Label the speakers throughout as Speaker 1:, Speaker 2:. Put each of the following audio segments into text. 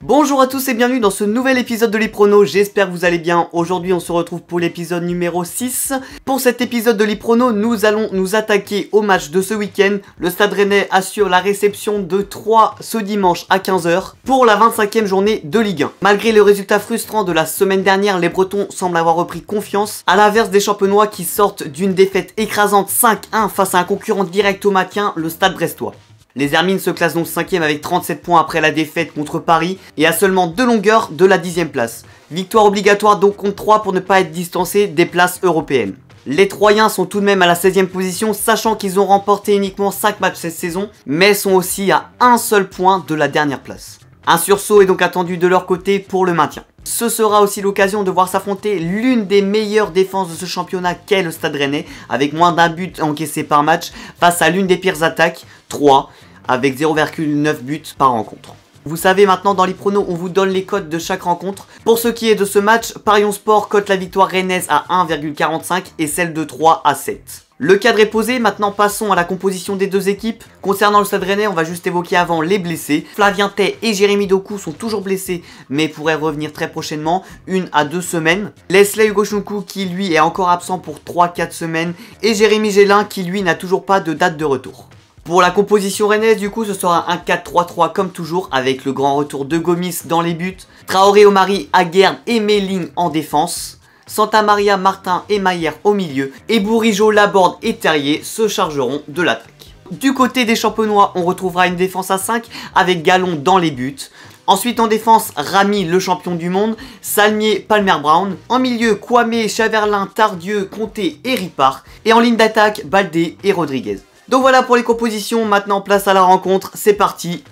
Speaker 1: Bonjour à tous et bienvenue dans ce nouvel épisode de l'Iprono, j'espère que vous allez bien. Aujourd'hui on se retrouve pour l'épisode numéro 6. Pour cet épisode de l'Iprono, nous allons nous attaquer au match de ce week-end. Le Stade Rennais assure la réception de Troyes ce dimanche à 15 h pour la 25e journée de Ligue 1. Malgré le résultat frustrant de la semaine dernière, les Bretons semblent avoir repris confiance, à l'inverse des Champenois qui sortent d'une défaite écrasante 5-1 face à un concurrent direct au maintien, le Stade Brestois. Les Hermines se classent donc 5e avec 37 points après la défaite contre Paris et à seulement 2 longueurs de la 10e place. Victoire obligatoire donc contre Troyes pour ne pas être distancés des places européennes. Les Troyens sont tout de même à la 16e position, sachant qu'ils ont remporté uniquement 5 matchs cette saison, mais sont aussi à un seul point de la dernière place. Un sursaut est donc attendu de leur côté pour le maintien. Ce sera aussi l'occasion de voir s'affronter l'une des meilleures défenses de ce championnat qu'est le Stade Rennais, avec moins d'un but encaissé par match, face à l'une des pires attaques, Troyes, avec 0,9 buts par rencontre. Vous savez maintenant dans l'Iprono on vous donne les cotes de chaque rencontre. Pour ce qui est de ce match, Parion Sport cote la victoire rennaise à 1,45 et celle de Troyes à 7. Le cadre est posé, maintenant passons à la composition des deux équipes. Concernant le Stade Rennais, on va juste évoquer avant les blessés. Flavien Tay et Jérémy Doku sont toujours blessés mais pourraient revenir très prochainement, 1 à 2 semaines. Leslie Ugochukwu qui lui est encore absent pour 3-4 semaines et Jérémy Gélin qui lui n'a toujours pas de date de retour. Pour la composition rennaise, du coup, ce sera un 4-3-3 comme toujours, avec le grand retour de Gomis dans les buts, Traoré, Omari, Aguerd et Méling en défense, Santa Maria, Martin et Mayer au milieu, et Bourigeaud, Laborde et Terrier se chargeront de l'attaque. Du côté des Champenois, on retrouvera une défense à 5 avec Gallon dans les buts. Ensuite en défense, Rami, le champion du monde, Salmier, Palmer Brown. En milieu, Kwame, Chaverlin, Tardieu, Conté et Ripard. Et en ligne d'attaque, Baldé et Rodriguez. Donc voilà pour les compositions, maintenant place à la rencontre, c'est parti.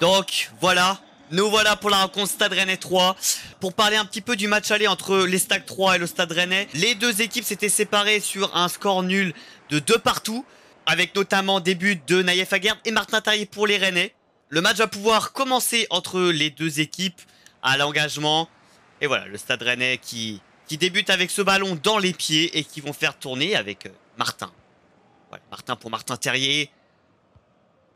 Speaker 1: Donc voilà, nous voilà pour la rencontre Stade Rennais 3. Pour parler un petit peu du match aller entre les Stag 3 et le Stade Rennais, les deux équipes s'étaient séparées sur un score nul de 2 partout, avec notamment des buts de Naïef Aguerd et Martin Terrier pour les Rennais. Le match va pouvoir commencer entre les deux équipes à l'engagement. Et voilà, le Stade Rennais qui débute avec ce ballon dans les pieds et qui vont faire tourner avec Martin. Voilà, Martin pour Martin Terrier.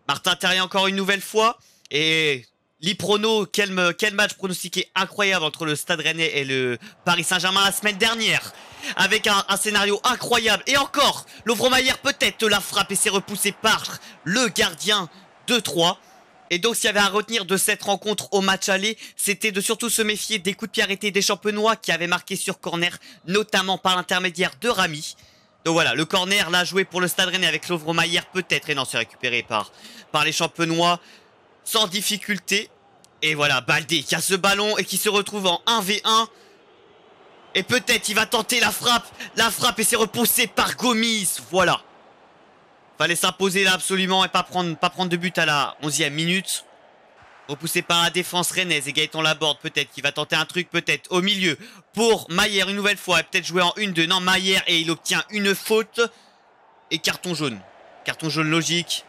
Speaker 1: Martin Terrier encore une nouvelle fois. Et l'Iprono, quel match pronostiqué incroyable entre le Stade Rennais et le Paris Saint-Germain la semaine dernière. Avec un scénario incroyable. Et encore, Lovro-Mayer peut-être la frappe et c'est repoussé par le gardien de Troyes. Et donc s'il y avait à retenir de cette rencontre au match aller, c'était de surtout se méfier des coups de pied arrêtés des Champenois qui avaient marqué sur corner, notamment par l'intermédiaire de Rami. Donc voilà, le corner là joué pour le Stade Rennais avec Lovro-Mayer peut-être, et non c'est récupéré par les Champenois sans difficulté. Et voilà, Baldé qui a ce ballon et qui se retrouve en 1v1. Et peut-être il va tenter la frappe et c'est repoussé par Gomis, voilà. Fallait s'imposer là absolument et pas prendre de but à la 11e minute. Repoussé par la défense rennaise et Gaëtan Laborde peut-être qui va tenter un truc peut-être au milieu pour Mayer une nouvelle fois. Peut-être jouer en 1-2. Non, Mayer et il obtient une faute et carton jaune. Carton jaune logique.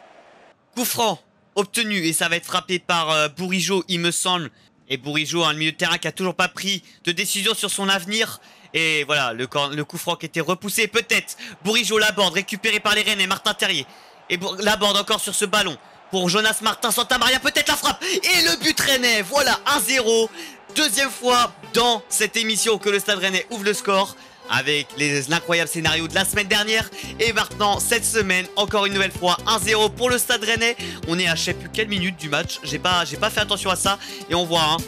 Speaker 1: Coup franc obtenu et ça va être frappé par Bourigeaud il me semble. Et Bourigeaud, un milieu de terrain qui a toujours pas pris de décision sur son avenir. Et voilà, le coup franc qui était repoussé peut-être. Bourigeaud, Laborde récupéré par les Rennais, Martin Terrier. Et Laborde encore sur ce ballon. Pour Jonas Martin, Santa Maria, peut-être la frappe. Et le but rennais, voilà, 1-0. Deuxième fois dans cette émission que le Stade Rennais ouvre le score. Avec l'incroyable scénario de la semaine dernière. Et maintenant, cette semaine, encore une nouvelle fois, 1-0 pour le Stade Rennais. On est à je sais plus quelle minute du match. J'ai pas fait attention à ça. Et on voit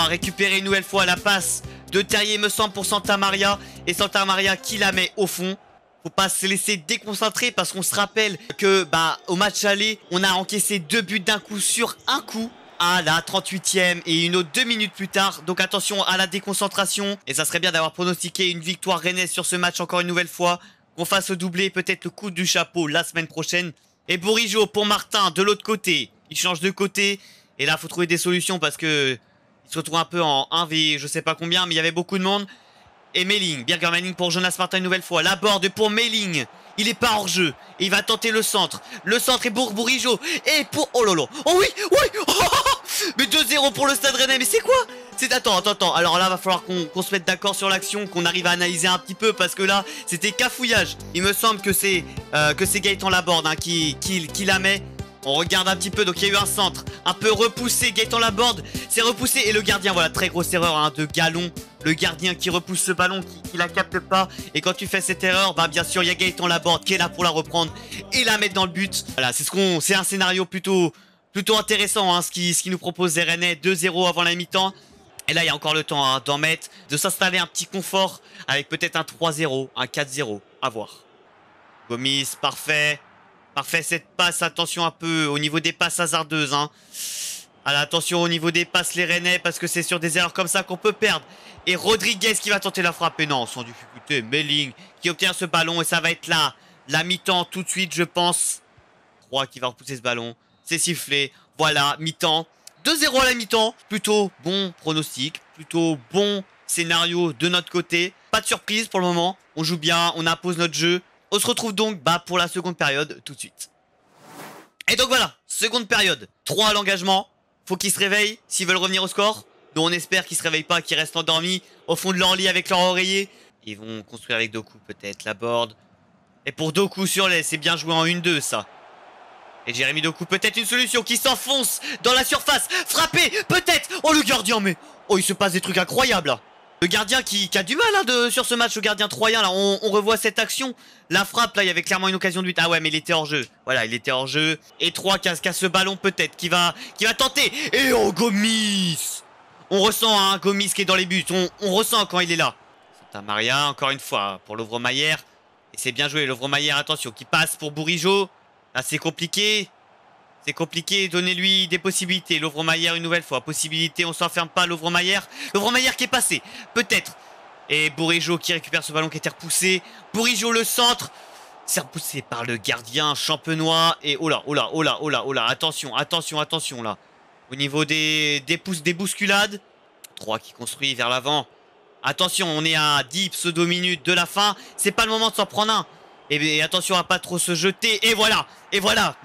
Speaker 1: récupérer une nouvelle fois la passe de Terrier, me semble, pour Santa Maria. Et Santa Maria qui la met au fond. Faut pas se laisser déconcentrer parce qu'on se rappelle que au match aller, on a encaissé 2 buts d'un coup sur un coup à la 38e et une autre 2 minutes plus tard. Donc attention à la déconcentration. Et ça serait bien d'avoir pronostiqué une victoire rennaise sur ce match encore une nouvelle fois. Qu'on fasse doubler peut-être le coup du chapeau la semaine prochaine. Et Bourigeaud pour Martin de l'autre côté. Il change de côté. Et là, faut trouver des solutions parce que il se retrouve un peu en 1v je sais pas combien, mais il y avait beaucoup de monde. Et Méling, Birger Méling pour Jonas Martin une nouvelle fois. Laborde pour Méling. Il est pas hors jeu. Et il va tenter le centre. Le centre est pour Bourigeaud. Et pour... Oh lolo. Oh oui, oui. Oh, mais 2-0 pour le Stade Rennais. Mais c'est quoi? Attends. Alors là, va falloir qu'on se mette d'accord sur l'action, qu'on arrive à analyser un petit peu. Parce que là, c'était cafouillage. Il me semble que c'est Gaëtan Laborde qui la met. On regarde un petit peu, donc il y a eu un centre un peu repoussé, Gaëtan Laborde s'est repoussé et le gardien, voilà, très grosse erreur hein, de Galon. Le gardien qui repousse ce ballon, qui la capte pas. Et quand tu fais cette erreur, bah bien sûr il y a Gaëtan Laborde qui est là pour la reprendre et la mettre dans le but. Voilà, c'est un scénario plutôt intéressant hein, ce qui nous propose les Rennais. 2-0 avant la mi-temps. Et là il y a encore le temps hein, d'en mettre, de s'installer un petit confort avec peut-être un 3-0, un 4-0, à voir. Gomis, parfait. Parfait cette passe, attention un peu au niveau des passes hasardeuses hein. Alors, attention au niveau des passes les Rennais parce que c'est sur des erreurs comme ça qu'on peut perdre. Et Rodriguez qui va tenter la frappe et non, sans difficulté, Melling qui obtient ce ballon et ça va être là, la mi-temps tout de suite je pense. 3 qui va repousser ce ballon, c'est sifflé, voilà, mi-temps. 2-0 à la mi-temps, plutôt bon pronostic, plutôt bon scénario de notre côté. Pas de surprise pour le moment, on joue bien, on impose notre jeu. On se retrouve donc pour la seconde période tout de suite. Et donc voilà, seconde période. 3 à l'engagement. Faut qu'ils se réveillent s'ils veulent revenir au score. Donc on espère qu'ils se réveillent pas, qu'ils restent endormis au fond de leur lit avec leur oreiller. Ils vont construire avec Doku peut-être, Laborde. Et pour Doku sur les, c'est bien joué en 1-2 ça. Et Jérémy Doku peut-être une solution qui s'enfonce dans la surface. Frappé peut-être. Oh le gardien mais... Oh il se passe des trucs incroyables là. Le gardien qui a du mal hein, sur ce match, le gardien troyen là, on revoit cette action. La frappe là, il y avait clairement une occasion de but. Ah ouais mais il était hors jeu. Voilà, il était hors jeu. Et 3 qui a ce ballon peut-être qui va tenter. Et oh Gomis. On ressent hein, Gomis qui est dans les buts. On ressent quand il est là. Santa Maria encore une fois pour Lovre-Mayer. Et c'est bien joué Lovre-Mayer, attention, qui passe pour Bourigeaud. Là c'est compliqué. C'est compliqué, donnez-lui des possibilités. Lovre-Mayer une nouvelle fois, possibilité, on s'enferme pas. Lovre-Mayer qui est passé, peut-être. Et Bourigeaud qui récupère ce ballon qui était repoussé. Bourigeaud le centre. C'est repoussé par le gardien champenois. Et oh là, attention là. Au niveau des bousculades. 3 qui construit vers l'avant. Attention, on est à 10 pseudo-minutes de la fin. C'est pas le moment de s'en prendre un. Et attention à pas trop se jeter. Et voilà,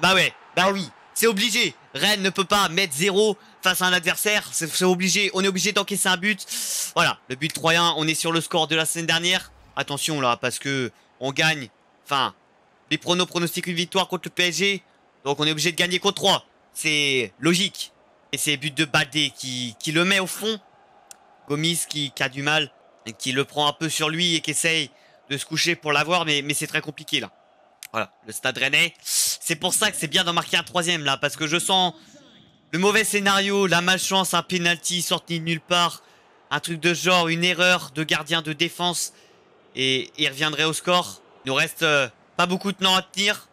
Speaker 1: bah ouais, bah oui. C'est obligé. Rennes ne peut pas mettre 0 face à un adversaire. C'est obligé. On est obligé d'encaisser un but. Voilà. Le but troyen. On est sur le score de la semaine dernière. Attention là. Parce que on gagne. Enfin. Les pronostiquent une victoire contre le PSG. Donc on est obligé de gagner contre 3. C'est logique. Et c'est but de Baldé qui le met au fond. Gomis qui a du mal. Et qui le prend un peu sur lui. Et qui essaye de se coucher pour l'avoir. Mais c'est très compliqué là. Voilà, le Stade Rennais. C'est pour ça que c'est bien d'en marquer un troisième là. Parce que je sens le mauvais scénario, la malchance, un penalty sorti de nulle part. Un truc de genre, une erreur de gardien de défense. Et il reviendrait au score. Il nous reste pas beaucoup de temps à tenir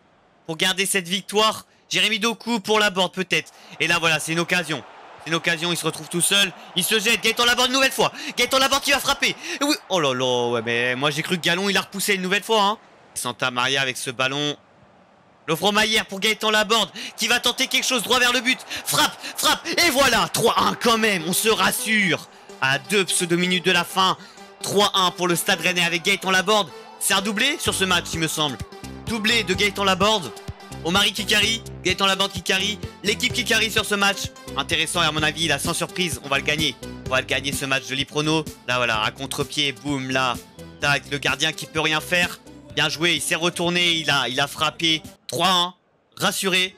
Speaker 1: pour garder cette victoire. Jérémy Doku pour Laborde peut-être. Et là voilà, c'est une occasion. C'est une occasion, il se retrouve tout seul. Il se jette, Gaëtan Laborde une nouvelle fois. Gaëtan Laborde qui va frapper. Oui. Oh là là, ouais mais moi j'ai cru que Galon il a repoussé une nouvelle fois hein. Santa Maria avec ce ballon. Lovre-Mayer pour Gaëtan Laborde qui va tenter quelque chose droit vers le but. Frappe. Et voilà, 3-1 quand même, on se rassure. À 2 pseudo-minutes de la fin. 3-1 pour le Stade Rennais avec Gaëtan Laborde. C'est un doublé sur ce match il me semble. Doublé de Gaëtan Laborde. Omari qui carry, Gaëtan Laborde qui carry. L'équipe qui carry sur ce match. Intéressant et à mon avis là sans surprise on va le gagner. On va le gagner ce match de l'Iprono. Là voilà, à contre-pied, boum là. Tac, le gardien qui peut rien faire. Bien joué, il s'est retourné, il a frappé. 3-1, rassuré.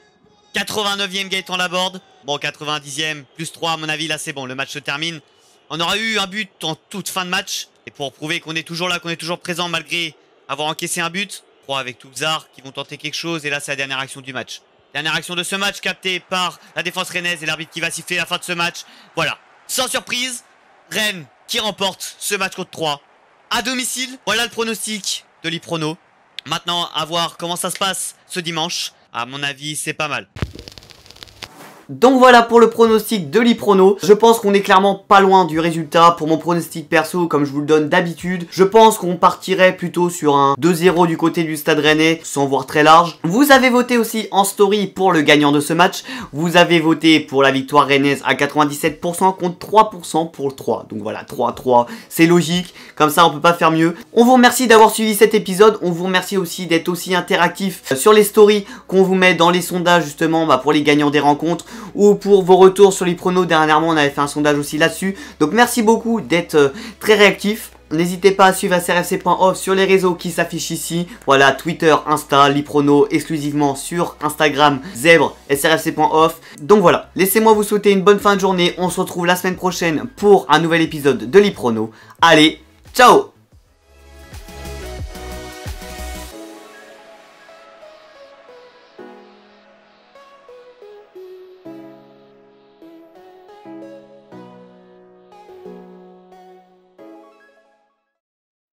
Speaker 1: 89e Gaëtan Laborde. Bon, 90e, plus 3 à mon avis, là c'est bon, le match se termine. On aura eu un but en toute fin de match. Et pour prouver qu'on est toujours là, qu'on est toujours présent malgré avoir encaissé un but. 3 avec Toubzar qui vont tenter quelque chose. Et là c'est la dernière action du match. Dernière action de ce match captée par la défense rennaise et l'arbitre qui va siffler la fin de ce match. Voilà, sans surprise, Rennes qui remporte ce match contre 3 à domicile. Voilà le pronostic de l'Iprono. Maintenant, à voir comment ça se passe ce dimanche. À mon avis, c'est pas mal. Donc voilà pour le pronostic de l'Iprono. Je pense qu'on est clairement pas loin du résultat. Pour mon pronostic perso, comme je vous le donne d'habitude, je pense qu'on partirait plutôt sur un 2-0 du côté du Stade Rennais, sans voir très large. Vous avez voté aussi en story pour le gagnant de ce match. Vous avez voté pour la victoire rennaise à 97% contre 3% pour le 3. Donc voilà, 3-3, c'est logique. Comme ça, on peut pas faire mieux. On vous remercie d'avoir suivi cet épisode. On vous remercie aussi d'être aussi interactif sur les stories qu'on vous met dans les sondages justement pour les gagnants des rencontres. Ou pour vos retours sur l'Iprono. Dernièrement on avait fait un sondage aussi là-dessus. Donc merci beaucoup d'être très réactif. N'hésitez pas à suivre srfc.off sur les réseaux qui s'affichent ici. Voilà, Twitter, Insta, Liprono, exclusivement sur Instagram, Zèbre, srfc.off. Donc voilà, laissez-moi vous souhaiter une bonne fin de journée. On se retrouve la semaine prochaine pour un nouvel épisode de Liprono. Allez, ciao!